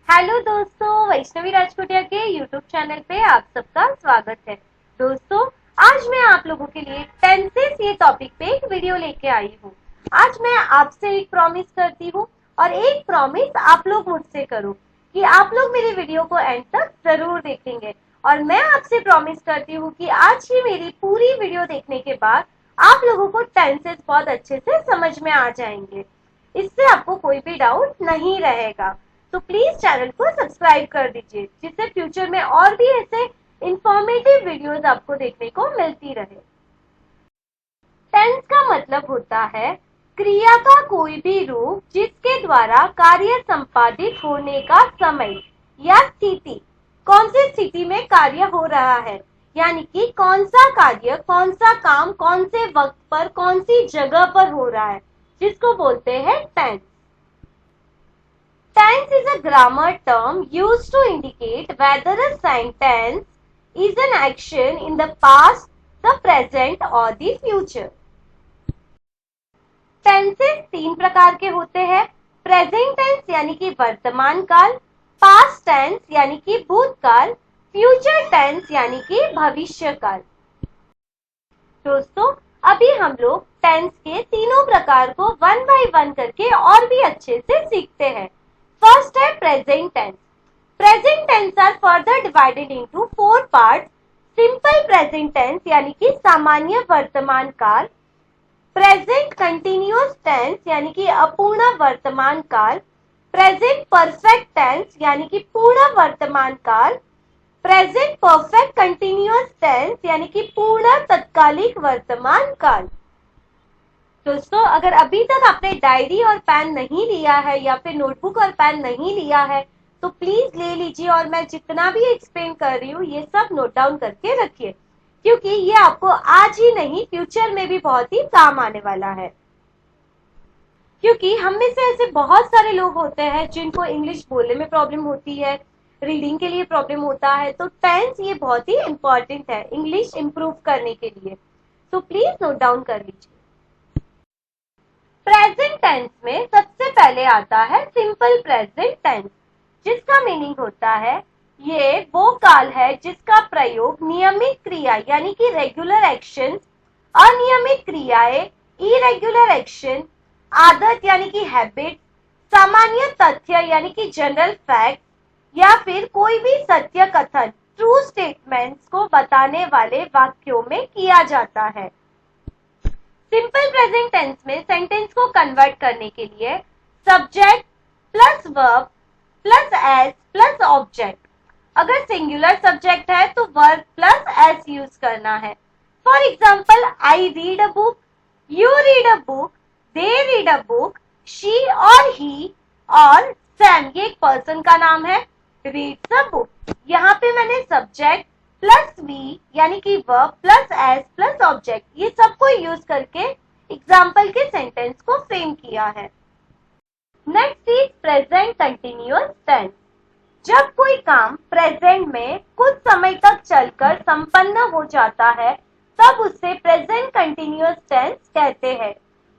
Hello दोस्तों, वैष्णवी राजकोटिया के YouTube channel पे आप सबका स्वागत है। दोस्तों, आज मैं आप लोगों के लिए टेंसेस ये टॉपिक पे एक वीडियो लेके आई हूँ। आज मैं आपसे एक प्रॉमिस करती हूँ और एक प्रॉमिस आप लोग मुझसे करो कि आप लोग मेरी वीडियो को एंड तक जरूर देखेंगे। और मैं आपसे प्रॉमिस करती हूँ कि आज की मेरी पूरी वीडियो देखने के बाद आप लोगों को टेंसेस बहुत अच्छे से समझ में आ जाएंगे। इससे आपको कोई भी डाउट नहीं रहेगा। तो प्लीज चैनल को सब्सक्राइब कर दीजिए, जिससे फ्यूचर में और भी ऐसे इंफॉर्मेटिव वीडियोस आपको देखने को मिलती रहे। टेंस का मतलब होता है क्रिया का कोई भी रूप जिसके द्वारा कार्य संपादित होने का समय या स्थिति। कौन सी स्थिति में कार्य हो रहा है, यानी कि कौन सा कार्य, कौन सा काम, कौन से वक्त पर, कौन सी जगह पर हो रहा है, जिसको बोलते हैं tense. Tense is a grammar term used to indicate whether a sentence is an action in the past, the present or the future. Tenses तीन प्रकार के होते हैं। प्रेजेंट टेंस यानी कि वर्तमान काल, पास्ट टेंस यानी कि भूतकाल, फ्यूचर टेंस यानी कि भविष्य काल। दोस्तों, अभी हम लोग टेंस के तीनों प्रकार को वन बाय वन करके और भी अच्छे से सीखते हैं। फर्स्ट है present tense. Present tense are further divided into 4 parts. Simple present tense यानी कि सामान्य वर्तमान काल, प्रेजेंट कंटिन्यूअस टेंस यानी कि अपूर्ण वर्तमान काल, प्रेजेंट परफेक्ट टेंस यानी कि पूर्ण वर्तमान काल, प्रेजेंट परफेक्ट कंटिन्यूअस टेंस यानी कि पूर्ण तत्कालिक वर्तमान काल। दोस्तों, अगर अभी तक आपने डायरी और पेन नहीं लिया है या फिर नोटबुक और पेन नहीं लिया है तो प्लीज ले लीजिए और मैं जितना भी एक्सप्लेन कर रही हूँ ये सब नोट डाउन करके रखिए, क्योंकि ये आपको आज ही नहीं फ्यूचर में भी बहुत ही काम आने वाला है। क्योंकि हम में से ऐसे बहुत सारे लोग होते हैं जिनको इंग्लिश बोलने में प्रॉब्लम होती है, रीडिंग के लिए प्रॉब्लम होता है, तो टेंस ये बहुत ही इंपॉर्टेंट है इंग्लिश इंप्रूव करने के लिए। तो प्लीज नोट डाउन कर लीजिए। प्रेजेंट टेंस में सबसे पहले आता है सिंपल प्रेजेंट टेंस, जिसका मीनिंग होता है ये वो काल है जिसका प्रयोग नियमित क्रिया यानी कि रेगुलर एक्शन, अनियमित क्रियाएं, इरेगुलर एक्शन, आदत यानी कि हैबिट, सामान्य तथ्य यानी कि जनरल फैक्ट या फिर कोई भी सत्य कथन, ट्रू स्टेटमेंट्स को बताने वाले वाक्यों में किया जाता है। सिंपल प्रेजेंट टेंस में सेंटेंस को कन्वर्ट करने के लिए subject plus verb plus S plus object. अगर सिंगुलर सब्जेक्ट है तो वर्ब प्लस एस यूज करना है। For example, I read a book, you read a book, they read a book, she और ही और सैम, ये एक पर्सन का नाम है, रीड्स अ बुक। यहाँ पे मैंने सब्जेक्ट प्लस वी यानी कि verb plus S plus object ये सबको यूज करके एग्जाम्पल के सेंटेंस को फ्रेम किया है। Next is present continuous tense. जब कोई काम प्रेजेंट में कुछ समय तक चलकर संपन्न हो जाता है तब उसे प्रेजेंट कंटिन्यूअस टेंस कहते हैं।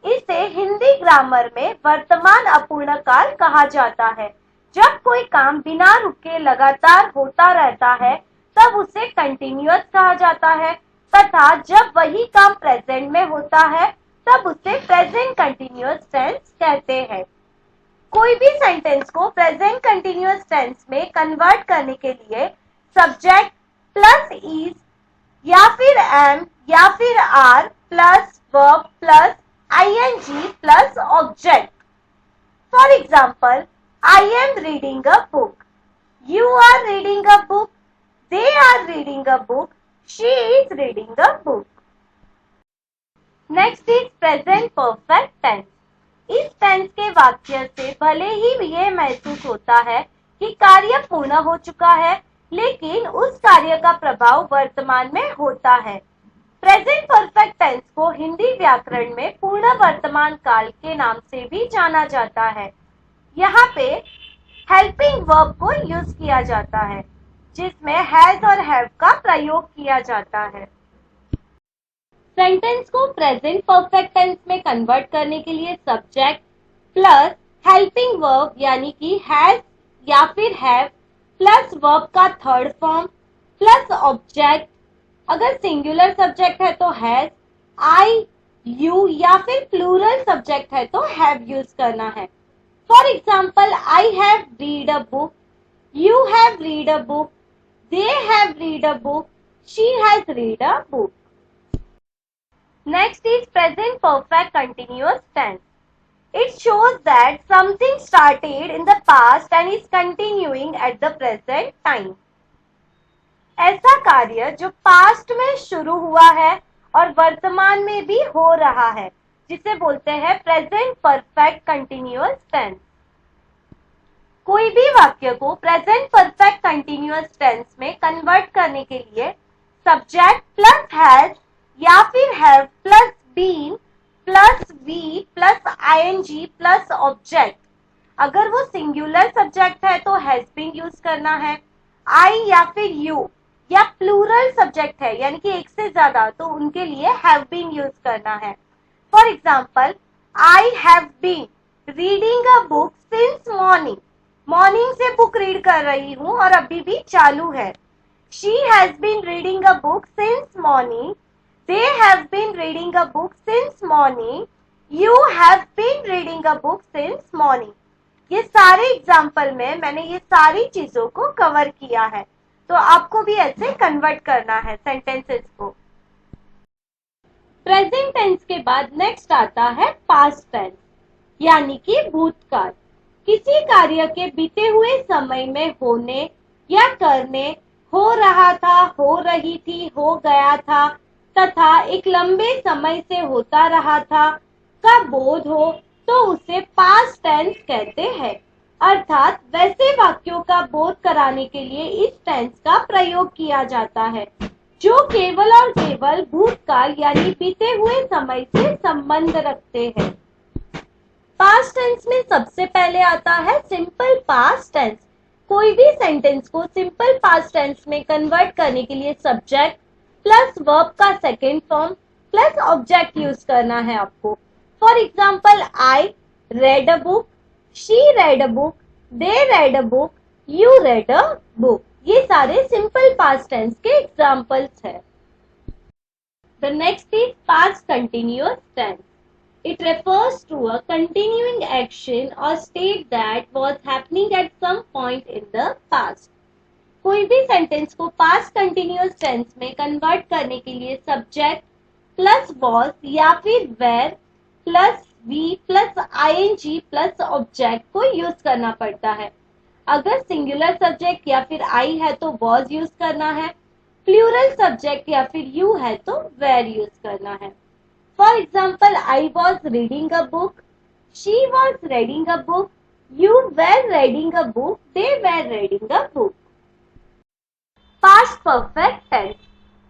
इसे हिंदी ग्रामर में वर्तमान अपूर्ण काल कहा जाता है। जब कोई काम बिना रुके लगातार होता रहता है तब उसे कंटिन्यूअस कहा जाता है, तथा जब वही काम प्रेजेंट में होता है तब उसे प्रेजेंट कंटिन्यूअस टेंस कहते हैं। कोई भी सेंटेंस को प्रेजेंट कंटिन्यूअस टेंस में कन्वर्ट करने के लिए सब्जेक्ट प्लस इज या फिर एम या फिर are plus verb plus ING plus object. For example, I am reading a book, you are reading a book, they are reading a book, she is reading a book. Next is present perfect tense. इस tense के वाक्य से भले ही ये महसूस होता है कि कार्य पूर्ण हो चुका है, लेकिन उस कार्य का प्रभाव वर्तमान में होता है। प्रेजेंट परफेक्ट टेंस को हिंदी व्याकरण में पूर्ण वर्तमान काल के नाम से भी जाना जाता है। यहाँ पे हेल्पिंग वर्ब को यूज किया जाता है, जिसमें हैज और हैव का प्रयोग किया जाता है। सेंटेंस को प्रेजेंट परफेक्ट टेंस में कन्वर्ट करने के लिए सब्जेक्ट प्लस हेल्पिंग वर्ब यानी कि हैज या फिर हैव प्लस वर्ब का थर्ड फॉर्म प्लस ऑब्जेक्ट, अगर सिंगुलर सब्जेक्ट है तो हैज, आई, यू या फिर प्लूरल सब्जेक्ट है तो हैव यूज करना है। For example, I have read a book, you have read a book, they have read a book, she has read a book. Next is present perfect continuous tense. It shows that something started in the past and is continuing at the present time. ऐसा कार्य जो past में शुरू हुआ है और वर्तमान में भी हो रहा है, जिसे बोलते हैं प्रेजेंट परफेक्ट कंटिन्यूअस टेंस। कोई भी वाक्य को प्रेजेंट परफेक्ट कंटिन्यूअस टेंस में कन्वर्ट करने के लिए सब्जेक्ट प्लस हैज या फिर have plus been plus V plus ING plus object, अगर वो सिंगुलर सब्जेक्ट है तो हैज बीन यूज करना है, आई या फिर यू या प्लूरल सब्जेक्ट है यानी कि एक से ज्यादा तो उनके लिए हैव बीन यूज करना है। For example, I have been reading a book since morning, morning से बुक रीड कर रही हूँ और अभी भी चालू है। She has been reading a book since morning. They have been reading a book since morning. You have been reading a book since morning. ये सारे एग्जाम्पल में मैंने ये सारी चीजों को कवर किया है, तो आपको भी ऐसे कन्वर्ट करना है सेंटेंसेस को। प्रेजेंट टेंस के बाद नेक्स्ट आता है पास्ट टेंस यानी कि भूतकाल। किसी कार्य के बीते हुए समय में होने या करने, हो रहा था, हो रही थी, हो गया था तथा एक लंबे समय से होता रहा था का बोध हो तो उसे पास्ट टेंस कहते हैं। अर्थात वैसे वाक्यों का बोध कराने के लिए इस टेंस का प्रयोग किया जाता है जो केवल और केवल भूतकाल यानी बीते हुए समय से संबंध रखते हैं। पास्ट टेंस में सबसे पहले आता है सिंपल पास्ट टेंस। कोई भी सेंटेंस को सिंपल पास्ट टेंस में कन्वर्ट करने के लिए सब्जेक्ट प्लस वर्ब का second form plus object use करना है आपको। For example, I read a book, she read a book, they read a book, you read a book. ये सारे सिंपल पास्ट टेंस के एग्जाम्पल्स है। The next is past continuous tense. It refers to a continuing action or state that was happening at some point in the past. कोई भी sentence को past continuous tense में convert करने के लिए subject plus was या फिर were plus V plus ING plus object को यूज करना पड़ता है। अगर सिंगुलर सब्जेक्ट या फिर आई है तो वॉज यूज करना है, प्लूरल सब्जेक्ट या फिर यू है तो वेर यूज करना है। For example, I was reading a book, she was reading a book, you were reading a book, they were reading a book. Past perfect tense.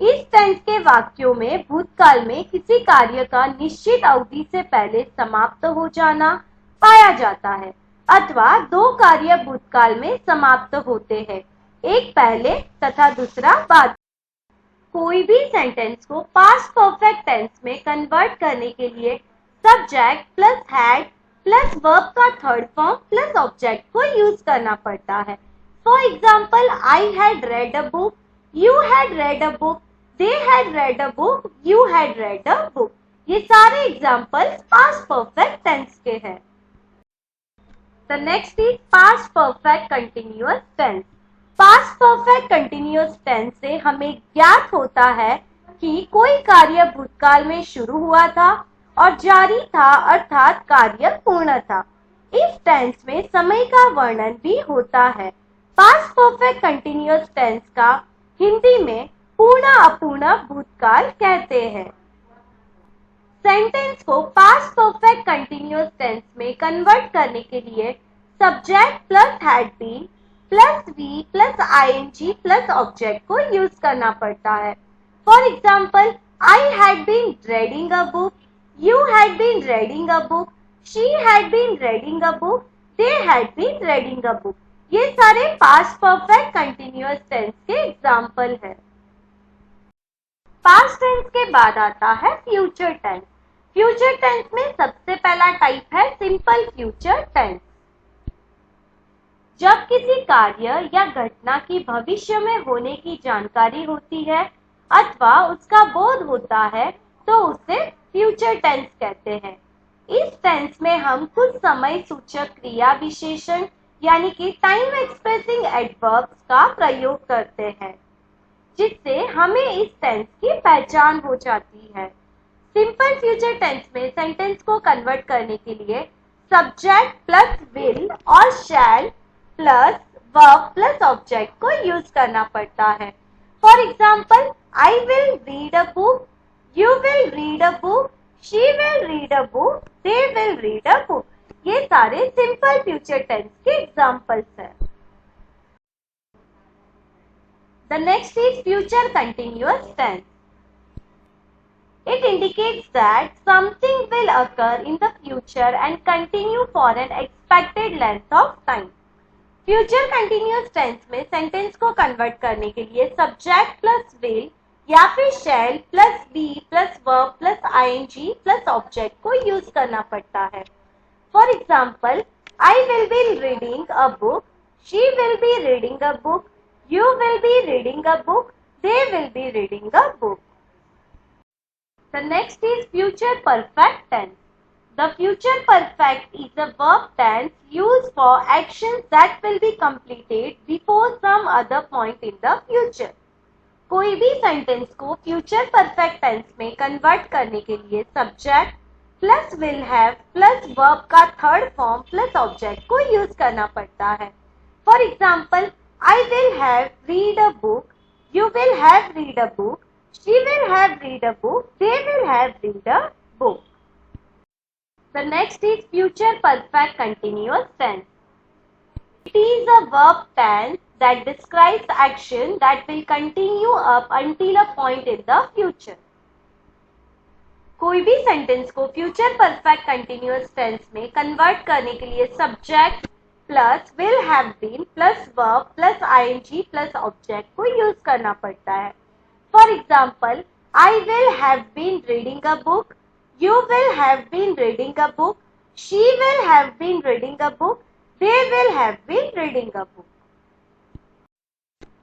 इस tense के वाक्यों में भूतकाल में किसी कार्य का निश्चित अवधि से पहले समाप्त हो जाना पाया जाता है अथवा दो कार्य भूतकाल में समाप्त होते हैं, एक पहले तथा दूसरा बाद। कोई भी सेंटेंस को पास्ट परफेक्ट टेंस में कन्वर्ट करने के लिए subject plus had plus verb का थर्ड फॉर्म प्लस ऑब्जेक्ट को यूज करना पड़ता है। For example, I had read a book, you had read a book, they had read a book, you had read a book. ये सारे examples past perfect tense के हैं। The next is past perfect continuous tense. Past perfect continuous tense से हमें ज्ञात होता है कि कोई कार्य भूतकाल में शुरू हुआ था और जारी था अर्थात कार्य पूर्ण था। इस टेंस में समय का वर्णन भी होता है। पास्ट परफेक्ट कंटिन्यूअस टेंस का हिंदी में पूर्ण अपूर्ण भूतकाल कहते हैं। सेंटेंस को पास्ट परफेक्ट कंटिन्यूअस टेंस में कन्वर्ट करने के लिए subject plus had been plus V plus ING plus object को यूज करना पड़ता है। For example, I had been reading a book, you had been reading a book, she had been reading a book, they had been reading a book. ये सारे past perfect continuous tense के example है। Past tense के बाद आता है future tense. Future tense में सबसे पहला टाइप है सिंपल फ्यूचर टेंस। जब किसी कार्य या घटना की भविष्य में होने की जानकारी होती है अथवा उसका बोध होता है तो उसे फ्यूचर टेंस कहते हैं। इस टेंस में हम कुछ समय सूचक क्रिया विशेषण यानी कि टाइम एक्सप्रेसिंग एडवर्ब्स का प्रयोग करते हैं, जिससे हमें इस टेंस की पहचान हो जाती है। सिंपल फ्यूचर टेंस में सेंटेंस को कन्वर्ट करने के लिए सब्जेक्ट प्लस विल और शैल प्लस वर्ब प्लस ऑब्जेक्ट को यूज करना पड़ता है। For example, I will read a book, you will read a book, she will read a book, they will read a book. ये सारे सिंपल फ्यूचर टेंस के examples हैं। The next is future continuous tense. It indicates that something will occur in the future and continue for an expected length of time. Future continuous tense में sentence को convert करने के लिए subject plus will या फिर shall plus be plus verb plus ing plus object को use करना पड़ता है। For example, I will be reading a book, she will be reading a book, you will be reading a book, they will be reading a book. The next is future perfect tense. The future perfect is a verb tense used for actions that will be completed before some other point in the future. कोई भी sentence को future perfect tense में convert करने के लिए subject plus will have plus verb का third form plus object को use करना पड़ता है। For example, I will have read a book, you will have read a book, she will have read a book, they will have read a book. The next is future perfect continuous tense. It is a verb tense that describes action that will continue up until a point in the future. कोई भी sentence को future perfect continuous tense में convert करने के लिए subject plus will have been plus verb plus ING plus object को use करना पड़ता है। For example, I will have been reading a book, you will have been reading a book, she will have been reading a book, they will have been reading a book.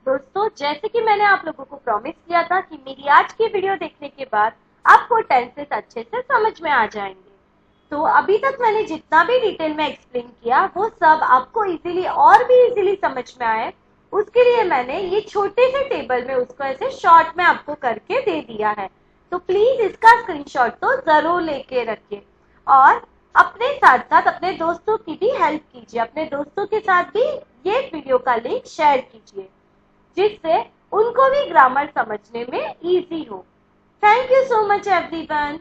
दोस्तों, जैसे कि मैंने आप लोगों को प्रॉमिस किया था कि मेरी आज की वीडियो देखने के बाद आपको टेंसेस अच्छे से समझ में आ जाएंगे। तो अभी तक मैंने जितना भी डिटेल में एक्सप्लेन किया वो सब आपको इजीली और भी इजीली समझ में आए, उसके लिए मैंने ये छोटे से टेबल में उसको ऐसे शॉर्ट में आपको करके दे दिया है। तो प्लीज इसका स्क्रीनशॉट तो जरूर लेके रखिए और अपने साथ साथ अपने दोस्तों की भी हेल्प कीजिए। अपने दोस्तों के साथ भी ये वीडियो का लिंक शेयर कीजिए, जिससे उनको भी ग्रामर समझने में इजी हो। Thank you so much everyone.